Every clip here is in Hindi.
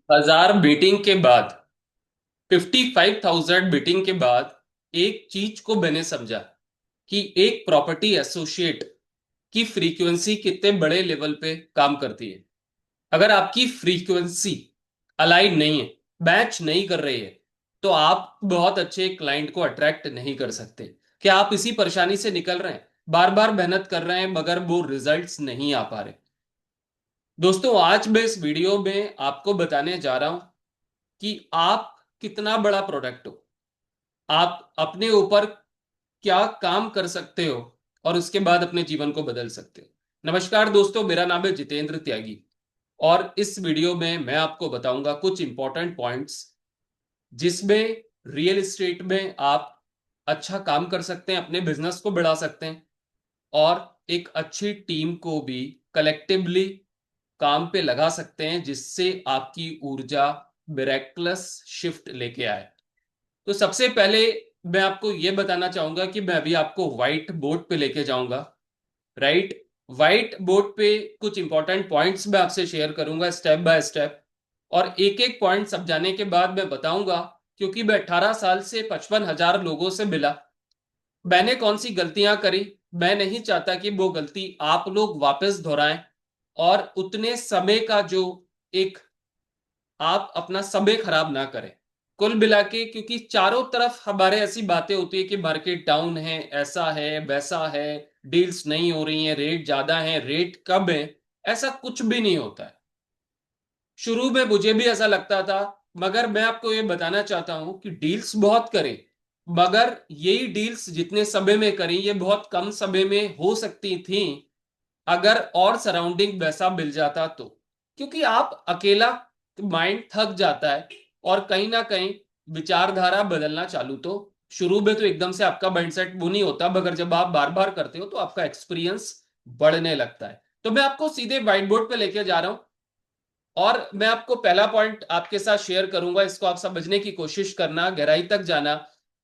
1000 बीटिंग के बाद, 55,000 बीटिंग के बाद एक चीज को मैंने समझा कि एक प्रॉपर्टी एसोसिएट की फ्रीक्वेंसी कितने बड़े लेवल पे काम करती है। अगर आपकी फ्रीक्वेंसी अलाइन नहीं है, मैच नहीं कर रही है, तो आप बहुत अच्छे क्लाइंट को अट्रैक्ट नहीं कर सकते। क्या आप इसी परेशानी से निकल रहे हैं? बार बार मेहनत कर रहे हैं मगर वो रिजल्ट्स नहीं आ पा रहे। दोस्तों, आज मैं इस वीडियो में आपको बताने जा रहा हूं कि आप कितना बड़ा प्रोडक्ट हो, आप अपने ऊपर क्या काम कर सकते हो और उसके बाद अपने जीवन को बदल सकते हो। नमस्कार दोस्तों, मेरा नाम है जितेंद्र त्यागी और इस वीडियो में मैं आपको बताऊंगा कुछ इंपॉर्टेंट पॉइंट्स जिसमें रियल एस्टेट में आप अच्छा काम कर सकते हैं, अपने बिजनेस को बढ़ा सकते हैं और एक अच्छी टीम को भी कलेक्टिवली काम पे लगा सकते हैं, जिससे आपकी ऊर्जा मिरेक्युलस शिफ्ट लेके आए। तो सबसे पहले मैं आपको यह बताना चाहूंगा कि मैं अभी आपको व्हाइट बोर्ड पे लेके जाऊंगा। राइट, व्हाइट बोर्ड पे कुछ इंपॉर्टेंट पॉइंट्स मैं आपसे शेयर करूंगा स्टेप बाय स्टेप, और एक एक पॉइंट समझाने के बाद मैं बताऊंगा, क्योंकि मैं 18 साल से 55,000 लोगों से मिला, मैंने कौन सी गलतियां करी। मैं नहीं चाहता कि वो गलती आप लोग वापस दोहराएं और उतने समय का जो एक आप अपना समय खराब ना करें। कुल मिला के, क्योंकि चारों तरफ हमारे ऐसी बातें होती है कि मार्केट डाउन है, ऐसा है वैसा है, डील्स नहीं हो रही हैं, रेट ज्यादा है, रेट कम है, ऐसा कुछ भी नहीं होता है। शुरू में मुझे भी ऐसा लगता था, मगर मैं आपको ये बताना चाहता हूं कि डील्स बहुत करें, मगर यही डील्स जितने समय में करी ये बहुत कम समय में हो सकती थी अगर और सराउंडिंग वैसा मिल जाता तो। क्योंकि आप अकेला, माइंड थक जाता है और कहीं ना कहीं विचारधारा बदलना चालू, तो शुरू में तो एकदम से आपका माइंडसेट वो नहीं होता, मगर जब आप बार बार करते हो तो आपका एक्सपीरियंस बढ़ने लगता है। तो मैं आपको सीधे व्हाइट बोर्ड पे लेके जा रहा हूं और मैं आपको पहला पॉइंट आपके साथ शेयर करूंगा। इसको आप समझने की कोशिश करना, गहराई तक जाना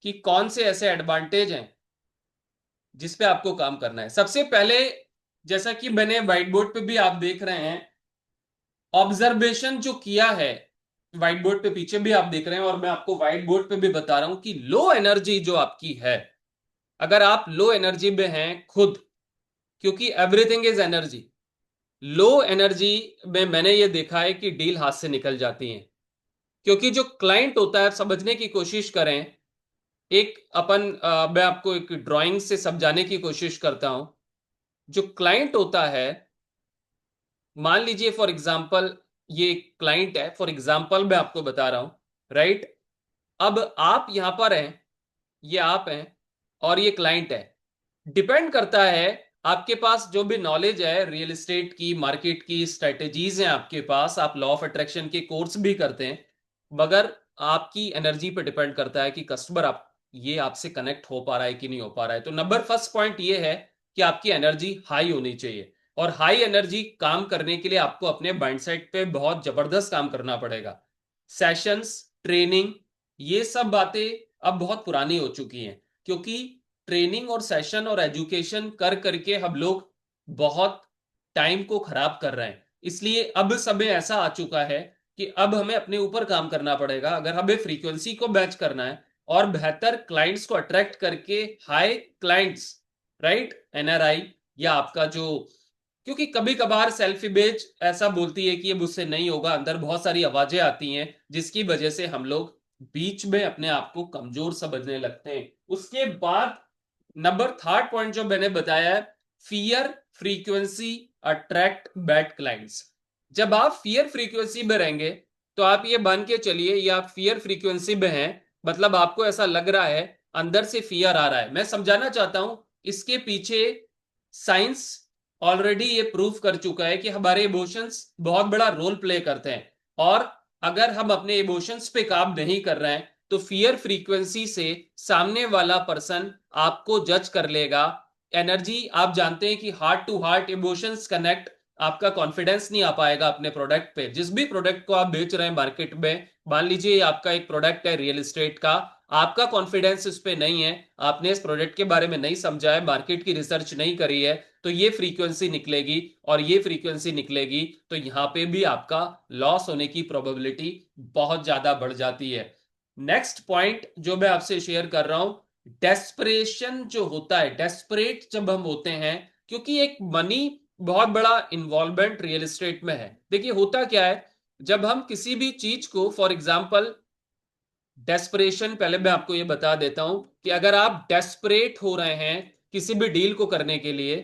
कि कौन से ऐसे एडवांटेज हैं जिस पे आपको काम करना है। सबसे पहले, जैसा कि मैंने व्हाइट बोर्ड पे भी आप देख रहे हैं, ऑब्जर्वेशन जो किया है, व्हाइट बोर्ड पे पीछे भी आप देख रहे हैं और मैं आपको व्हाइट बोर्ड पे भी बता रहा हूं कि लो एनर्जी जो आपकी है, अगर आप लो एनर्जी में हैं खुद, क्योंकि everything is energy, low energy में मैंने ये देखा है कि डील हाथ से निकल जाती हैं। क्योंकि जो क्लाइंट होता है, समझने की कोशिश करें, एक मैं आपको एक ड्राइंग से समझाने की कोशिश करता हूं। जो क्लाइंट होता है, मान लीजिए फॉर एग्जांपल ये क्लाइंट है, फॉर एग्जांपल मैं आपको बता रहा हूं। राइट, अब आप यहां पर हैं, ये आप हैं और ये क्लाइंट है। डिपेंड करता है, आपके पास जो भी नॉलेज है रियल एस्टेट की, मार्केट की स्ट्रेटेजीज हैं आपके पास, आप लॉ ऑफ अट्रैक्शन के कोर्स भी करते हैं, मगर आपकी एनर्जी पे डिपेंड करता है कि कस्टमर आप ये आपसे कनेक्ट हो पा रहा है कि नहीं हो पा रहा है। तो नंबर फर्स्ट पॉइंट ये है कि आपकी एनर्जी हाई होनी चाहिए, और हाई एनर्जी काम करने के लिए आपको अपने माइंडसेट पे बहुत जबरदस्त काम करना पड़ेगा। सेशंस, ट्रेनिंग, ये सब बातें अब बहुत पुरानी हो चुकी हैं, क्योंकि ट्रेनिंग और सेशन और एजुकेशन कर करके हम लोग बहुत टाइम को खराब कर रहे हैं। इसलिए अब समय ऐसा आ चुका है कि अब हमें अपने ऊपर काम करना पड़ेगा अगर हमें फ्रीक्वेंसी को मैच करना है और बेहतर क्लाइंट्स को अट्रैक्ट करके हाई क्लाइंट्स, राइट, एनआरआई, या आपका जो, क्योंकि कभी कभार सेल्फ इमेज ऐसा बोलती है कि ये मुझसे नहीं होगा, अंदर बहुत सारी आवाजें आती हैं जिसकी वजह से हम लोग बीच में अपने आप को कमजोर समझने लगते हैं। उसके बाद नंबर थर्ड पॉइंट जो मैंने बताया है, fear frequency attract bad clients. जब आप फियर फ्रीक्वेंसी में रहेंगे तो आप ये मान के चलिए, ये आप फियर फ्रीक्वेंसी में हैं, मतलब आपको ऐसा लग रहा है, अंदर से फियर आ रहा है। मैं समझाना चाहता हूं, इसके पीछे साइंस ऑलरेडी ये प्रूव कर चुका है कि हमारे इमोशंस बहुत बड़ा रोल प्ले करते हैं, और अगर हम अपने इमोशंस पे काम नहीं कर रहे हैं तो फियर फ्रीक्वेंसी से सामने वाला पर्सन आपको जज कर लेगा। एनर्जी, आप जानते हैं कि heart to heart emotions connect, आपका कॉन्फिडेंस नहीं आ पाएगा अपने प्रोडक्ट पे। जिस भी प्रोडक्ट को आप बेच रहे हैं मार्केट में, मान लीजिए आपका एक प्रोडक्ट है रियल एस्टेट का, आपका कॉन्फिडेंस इस पे नहीं है, आपने इस प्रोडक्ट के बारे में नहीं समझा है, मार्केट की रिसर्च नहीं करी है, तो ये फ्रीक्वेंसी निकलेगी और ये फ्रीक्वेंसी निकलेगी, तो यहां पे भी आपका लॉस होने की प्रोबेबिलिटी बहुत ज्यादा बढ़ जाती है। नेक्स्ट पॉइंट जो मैं आपसे शेयर कर रहा हूं, डेस्परेशन जो होता है, डेस्परेट जब हम होते हैं, क्योंकि एक मनी बहुत बड़ा इन्वॉल्वमेंट रियल एस्टेट में है। देखिए होता क्या है, जब हम किसी भी चीज को, फॉर एग्जाम्पल डेस्परेशन, पहले मैं आपको ये बता देता हूं कि अगर आप डेस्परेट हो रहे हैं किसी भी डील को करने के लिए,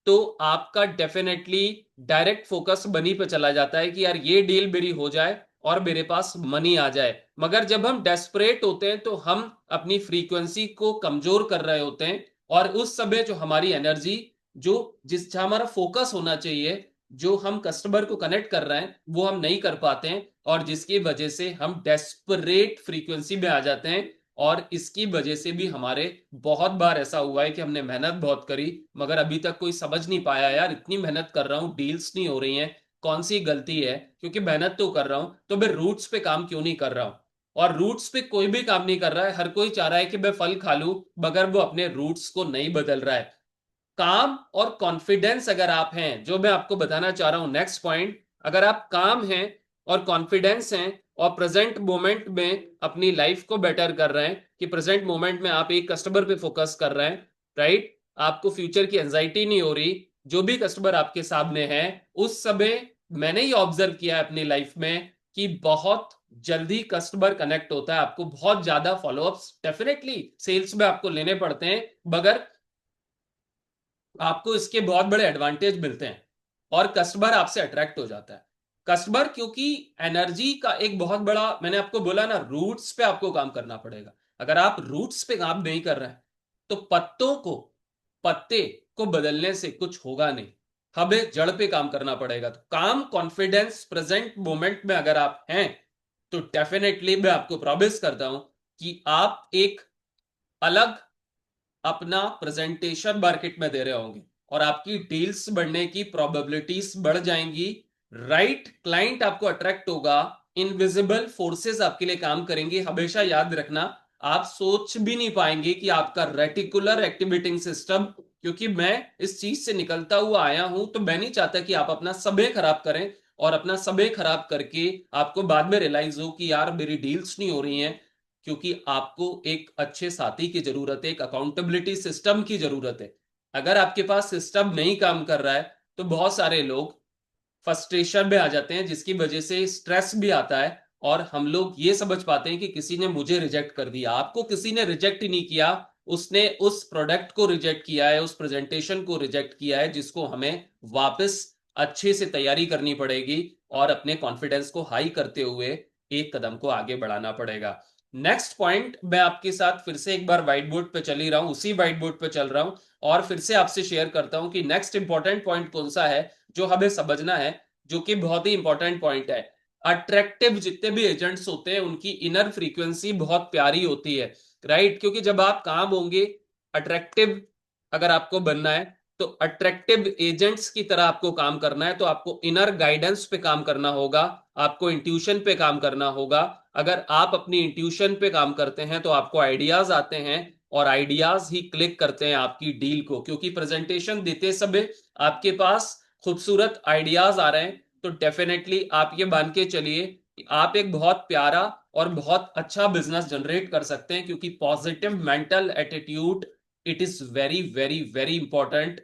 तो आपका डेफिनेटली डायरेक्ट फोकस मनी पे चला जाता है कि यार ये डील मेरी हो जाए और मेरे पास मनी आ जाए। मगर जब हम डेस्परेट होते हैं तो हम अपनी फ्रीक्वेंसी को कमजोर कर रहे होते हैं, और उस समय जो हमारी एनर्जी, जो जिस जहां हमारा फोकस होना चाहिए, जो हम कस्टमर को कनेक्ट कर रहे हैं, वो हम नहीं कर पाते हैं, और जिसकी वजह से हम डेस्परेट फ्रीक्वेंसी में आ जाते हैं। और इसकी वजह से भी हमारे बहुत बार ऐसा हुआ है कि हमने मेहनत बहुत करी, मगर अभी तक कोई समझ नहीं पाया यार इतनी मेहनत कर रहा हूं, डील्स नहीं हो रही हैं, कौन सी गलती है, क्योंकि मेहनत तो कर रहा हूं, तो मैं रूट्स पे काम क्यों नहीं कर रहा हूं। और रूट्स पे कोई भी काम नहीं कर रहा है, हर कोई चाह रहा है कि मैं फल खा लूं, मगर वो अपने रूट्स को नहीं बदल रहा है। काम और कॉन्फिडेंस अगर आप हैं, जो मैं आपको बताना चाह रहा हूं नेक्स्ट पॉइंट, अगर आप काम हैं और कॉन्फिडेंस हैं और प्रेजेंट मोमेंट में अपनी लाइफ को बेटर कर रहे हैं, कि प्रेजेंट मोमेंट में आप एक कस्टमर पे फोकस कर रहे हैं, राइट, आपको फ्यूचर की एंजाइटी नहीं हो रही, जो भी कस्टमर आपके सामने है उस समय, मैंने ये ऑब्जर्व किया है अपनी लाइफ में कि बहुत जल्दी कस्टमर कनेक्ट होता है, आपको बहुत ज्यादा फॉलोअप्स डेफिनेटली सेल्स में आपको लेने पड़ते हैं, मगर आपको इसके बहुत बड़े एडवांटेज मिलते हैं और कस्टमर आपसे अट्रैक्ट हो जाता है। कस्टमर, क्योंकि एनर्जी का एक बहुत बड़ा, मैंने आपको बोला ना, रूट्स पे आपको काम करना पड़ेगा। अगर आप रूट्स पे काम नहीं कर रहे हैं तो पत्ते को बदलने से कुछ होगा नहीं, हमें जड़ पे काम करना पड़ेगा। तो काम, कॉन्फिडेंस, प्रेजेंट मोमेंट में अगर आप हैं, तो डेफिनेटली मैं आपको प्रॉमिस करता हूं कि आप एक अलग अपना प्रेजेंटेशन मार्केट में दे रहे होंगे और आपकी डील्स बढ़ने की प्रोबेबिलिटीज बढ़ जाएंगी। राइट क्लाइंट आपको अट्रैक्ट होगा, इनविजिबल फोर्सेस आपके लिए काम करेंगी। हमेशा याद रखना, आप सोच भी नहीं पाएंगे कि आपका रेटिकुलर एक्टिवेटिंग सिस्टम, क्योंकि मैं इस चीज से निकलता हुआ आया हूं, तो मैं नहीं चाहता कि आप अपना समय खराब करें, और अपना समय खराब करके आपको बाद में रियलाइज हो कि यार मेरी डील्स नहीं हो रही हैं, क्योंकि आपको एक अच्छे साथी की जरूरत है, एक अकाउंटेबिलिटी सिस्टम की जरूरत है। अगर आपके पास सिस्टम नहीं काम कर रहा है, तो बहुत सारे लोग फ्रस्ट्रेशन में आ जाते हैं, जिसकी वजह से स्ट्रेस भी आता है, और हम लोग ये समझ पाते हैं कि किसी ने मुझे रिजेक्ट कर दिया। आपको किसी ने रिजेक्ट ही नहीं किया, उसने उस प्रोडक्ट को रिजेक्ट किया है, उस प्रेजेंटेशन को रिजेक्ट किया है, जिसको हमें वापस अच्छे से तैयारी करनी पड़ेगी और अपने कॉन्फिडेंस को हाई करते हुए एक कदम को आगे बढ़ाना पड़ेगा। नेक्स्ट पॉइंट, मैं आपके साथ फिर से एक बार व्हाइट बोर्ड पे चल ही रहा हूं, उसी व्हाइट बोर्ड पे चल रहा हूं, और फिर से आपसे शेयर करता हूं कि नेक्स्ट इंपॉर्टेंट पॉइंट कौन सा है जो हमें समझना है, जो कि बहुत ही इंपॉर्टेंट पॉइंट है। अट्रैक्टिव जितने भी एजेंट्स होते हैं उनकी इनर फ्रीक्वेंसी बहुत प्यारी होती है, राइट, क्योंकि जब आप काम होंगे अट्रैक्टिव, अगर आपको बनना है तो अट्रैक्टिव एजेंट्स की तरह आपको काम करना है, तो आपको इनर गाइडेंस पे काम करना होगा, आपको इंट्यूशन पे काम करना होगा। अगर आप अपनी इंट्यूशन पे काम करते हैं तो आपको आइडियाज आते हैं, और आइडियाज ही क्लिक करते हैं आपकी डील को, क्योंकि प्रेजेंटेशन देते समय आपके पास खूबसूरत आइडियाज आ रहे हैं, तो डेफिनेटली आप ये मान के चलिए कि आप एक बहुत प्यारा और बहुत अच्छा बिजनेस जनरेट कर सकते हैं, क्योंकि positive mental attitude, it is very very very important.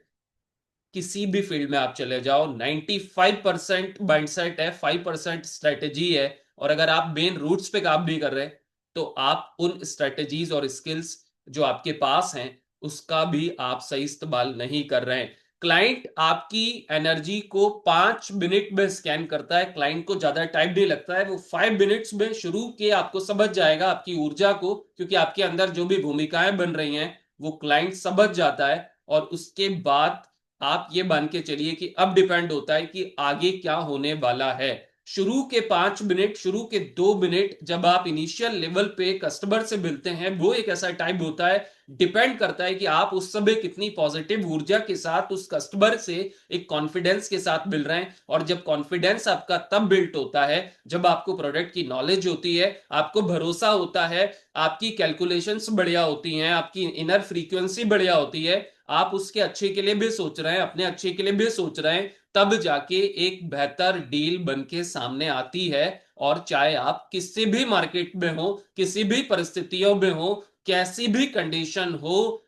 किसी भी फील्ड में आप चले जाओ, 95% माइंडसेट है, 5% स्ट्रेटेजी है, और अगर आप मेन रूट्स पे काम नहीं कर रहे, तो आप उन स्ट्रेटेजीज और स्किल्स जो आपके पास हैं उसका भी आप सही इस्तेमाल नहीं कर रहे हैं। क्लाइंट आपकी एनर्जी को 5 मिनट में स्कैन करता है, क्लाइंट को ज्यादा टाइम नहीं लगता है, वो 5 मिनट्स में शुरू के आपको समझ जाएगा आपकी ऊर्जा को, क्योंकि आपके अंदर जो भी भूमिकाएं बन रही हैं वो क्लाइंट समझ जाता है। और उसके बाद आप ये मान के चलिए कि अब डिपेंड होता है कि आगे क्या होने वाला है। शुरू के 5 मिनट, शुरू के 2 मिनट जब आप इनिशियल लेवल पे कस्टमर से मिलते हैं, वो एक ऐसा टाइम होता है डिपेंड करता है कि आप उस समय कितनी पॉजिटिव ऊर्जा के साथ उस कस्टमर से एक कॉन्फिडेंस के साथ मिल रहे हैं। और जब कॉन्फिडेंस आपका तब बिल्ट होता है जब आपको प्रोडक्ट की नॉलेज होती है, आपको भरोसा होता है, आपकी कैलकुलेशंस बढ़िया होती हैं, आपकी इनर फ्रीक्वेंसी बढ़िया होती है, आप उसके अच्छे के लिए भी सोच रहे हैं, अपने अच्छे के लिए भी सोच रहे हैं, तब जाके एक बेहतर डील बन के सामने आती है। और चाहे आप किसी भी मार्केट में हो, किसी भी परिस्थितियों में हो, कैसी भी कंडीशन हो,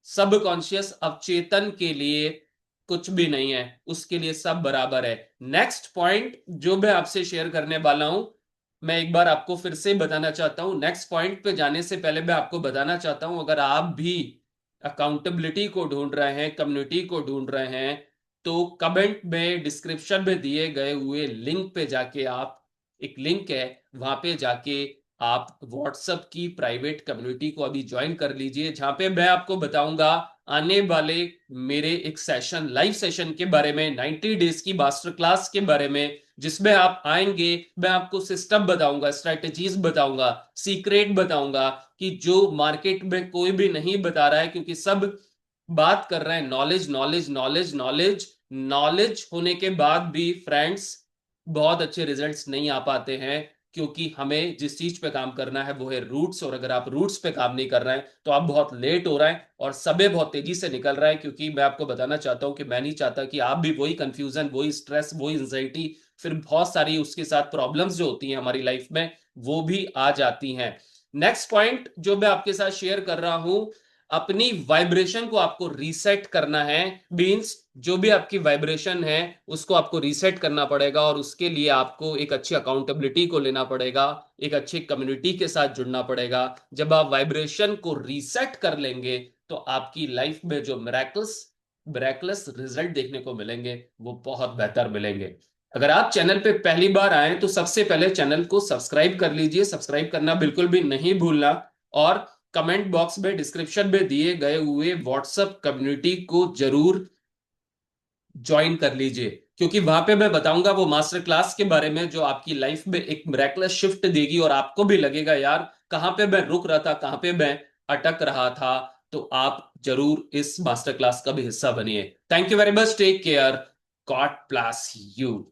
सबकॉन्शियस अवचेतन के लिए कुछ भी नहीं है, उसके लिए सब बराबर है। नेक्स्ट पॉइंट जो मैं आपसे शेयर करने वाला हूं, मैं एक बार आपको फिर से बताना चाहता हूं। नेक्स्ट पॉइंट पे जाने से पहले मैं आपको बताना चाहता हूं, अगर आप भी अकाउंटेबिलिटी को ढूंढ रहे हैं, कम्युनिटी को ढूंढ रहे हैं, तो कमेंट में, डिस्क्रिप्शन में दिए गए हुए लिंक पे जाके आप, एक लिंक है, वहां पे जाके आप व्हाट्सएप की प्राइवेट कम्युनिटी को अभी ज्वाइन कर लीजिए, जहां पे मैं आपको बताऊंगा आने वाले मेरे एक सेशन, लाइव सेशन के बारे में, 90 डेज की मास्टर क्लास के बारे में, जिसमें आप आएंगे, मैं आपको सिस्टम बताऊंगा, स्ट्रेटेजीज बताऊंगा, सीक्रेट बताऊंगा कि जो मार्केट में कोई भी नहीं बता रहा है। क्योंकि सब बात कर रहे हैं knowledge knowledge knowledge knowledge, knowledge होने के बाद भी फ्रेंड्स बहुत अच्छे रिजल्ट्स नहीं आ पाते हैं। क्योंकि हमें जिस चीज पे काम करना है वो है रूट्स, और अगर आप रूट्स पे काम नहीं कर रहे हैं तो आप बहुत लेट हो रहे हैं और समय बहुत तेजी से निकल रहा है। क्योंकि मैं आपको बताना चाहता हूं कि मैं नहीं चाहता कि आप भी वही कंफ्यूजन, वही स्ट्रेस, वही एंजाइटी, फिर बहुत सारी उसके साथ प्रॉब्लम्स जो होती हैं हमारी लाइफ में, वो भी आ जाती हैं। नेक्स्ट पॉइंट जो मैं आपके साथ शेयर कर रहा हूं, अपनी वाइब्रेशन को आपको रीसेट करना है। मीन्स जो भी आपकी वाइब्रेशन है उसको आपको रीसेट करना पड़ेगा, और उसके लिए आपको एक अच्छी अकाउंटेबिलिटी को लेना पड़ेगा, एक अच्छी कम्युनिटी के साथ जुड़ना पड़ेगा। जब आप वाइब्रेशन को रीसेट कर लेंगे तो आपकी लाइफ में जो मिरेकल्स मिरेकलस रिजल्ट देखने को मिलेंगे वो बहुत बेहतर मिलेंगे। अगर आप चैनल पे पहली बार आए तो सबसे पहले चैनल को सब्सक्राइब कर लीजिए, सब्सक्राइब करना बिल्कुल भी नहीं भूलना। और कमेंट बॉक्स में, डिस्क्रिप्शन में दिए गए हुए व्हाट्सएप कम्युनिटी को जरूर ज्वाइन कर लीजिए, क्योंकि वहां पे मैं बताऊंगा वो मास्टर क्लास के बारे में जो आपकी लाइफ में एक मिरेकलस शिफ्ट देगी, और आपको भी लगेगा यार कहां पे मैं रुक रहा था, कहां पे मैं अटक रहा था। तो आप जरूर इस मास्टर क्लास का भी हिस्सा बनिए। Thank you very much, take care, God bless you.